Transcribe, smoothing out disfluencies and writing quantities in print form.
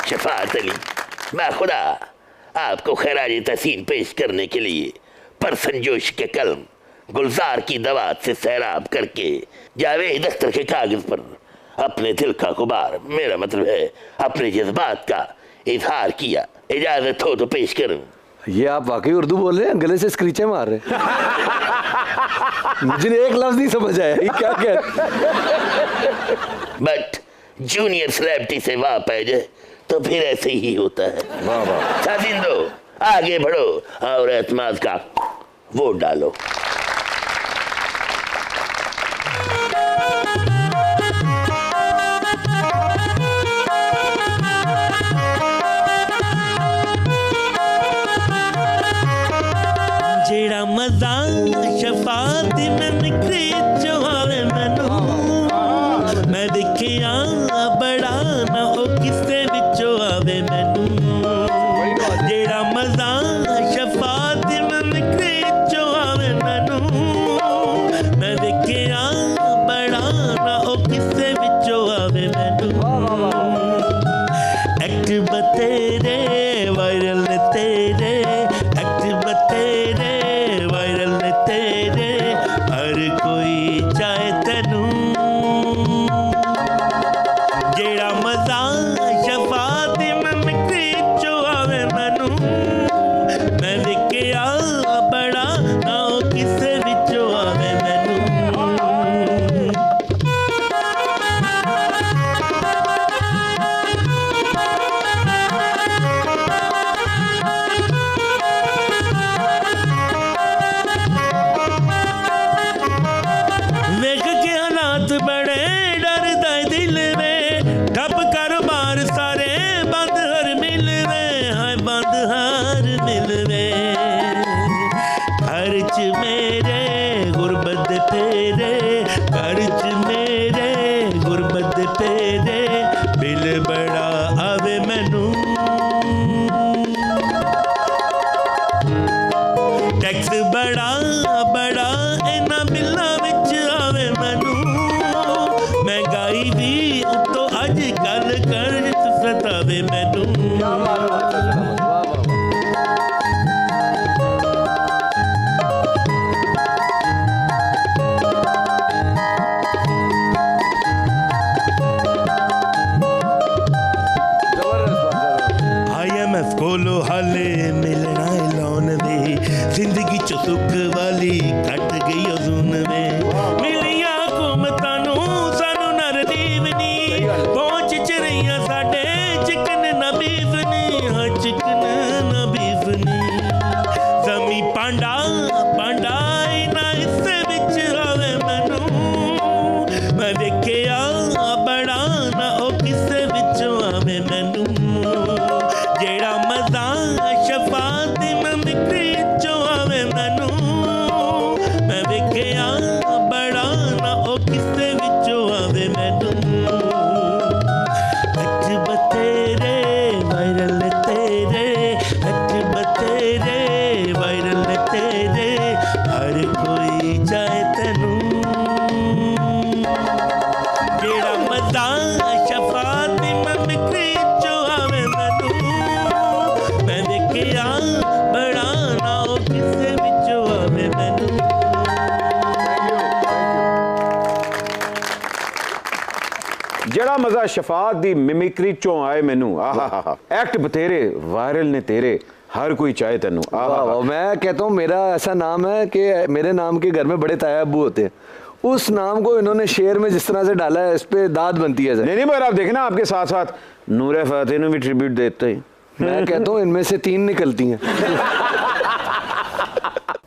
शफाअत अली, मैं खुदा आपको खैराज तहसीन पेश करने के लिए परसंजोश के कलम गुलजार की दवात से सैराब करके जावेद अख्तर के कागज पर अपने दिल का गुबार, मेरा मतलब है अपने जज्बात का इजहार किया। इजाजत हो तो पेश करूं। ये आप वाकई उर्दू बोल रहे हैं? गले से स्क्रीचे मार रहे हैं। मुझे एक लफ्ज नहीं समझ आया ये क्या कह रहे। बट जूनियर सेलिब्रिटी से वाह पै जाए तो फिर ऐसे ही होता है। वाह वाह। साजिंदो आगे बढ़ो और एतमाद का वोट डालो। जेड़ा मजा शफात में निकले जो आवे मैनू, मैं देखिया बड़ा ना ओ किसे विचों आवे मैनू। जेड़ा मजा शफात में निकले जो आवे मैनू, मैं देखिया बड़ा ना ओ किसे विचों आवे मैनू। एक्ट बतेरे वायरल तेरे, एक्ट बतेरे वायरल तेरे, हर कोई चाहे तेनू। जेड़ा मजा शफात में मिक्री चो आवे मैनू, मैं देखिया बड़ा ना किसे विचों आवे मैनू। वेख के हालात बड़े डरदा दिल में, ठप कारोबार सारे बंद हर मिल में, हाय बंद हर मिल में। खर्च मेरे गुरबत फेरे, खर्च मेरे गुरबत फेरे, बिल बड़ा आवे मैनू। टैक्स बड़ा बड़ा इना बिल्ला विच आवे मैनू, महंगाई भी तो अज कल कर्ज सतावे मैनू। IMF कोलो हाले मिलना लोन वे, जिंदगी चो सुख वाली कट गई अजून में। मिलिया हुकूमतां नू सानू नरदीवनी, पहुंच च रहियां साडे चिकन ना बीफनी, हाँ चिकन ना बीफनी। जमी पांडा पांडा इना हिस्से विच आवे मैनू, मैं देखिया बड़ा ना ओ किसे विचों आवे मैनू। जेड़ा मजा शफात में मिक्री चो आवे मैनू, मैं देखिया बड़ा ना ओ किसे विचों आवे मैनू। अच बतेरे वायरल तेरे, अच बतेरे वायरल तेरे, हर कोई चाहे तेनू। जेड़ा मजा शफात में मिक्री चो आवे मैनू, मैं देखिया बड़ा ना ओ किसे विचों आवे मैनू। जड़ा मजा शफात दी मिमिक्री चों आए मैनू, आहा एक्ट बतेरे वायरल ने तेरे, हर कोई चाहे तेनू। वाह, मैं कहता हूँ मेरा ऐसा नाम है कि मेरे नाम के घर में बड़े ताया अब्बू होते हैं, उस नाम को इन्होंने शेर में जिस तरह से डाला है, इस पे दाद बनती है। नहीं मगर आप देखना आपके साथ साथ नूरे फतेह ने भी ट्रिब्यूट देते हैं। मैं कहता हूँ इनमें से 3 निकलती हैं।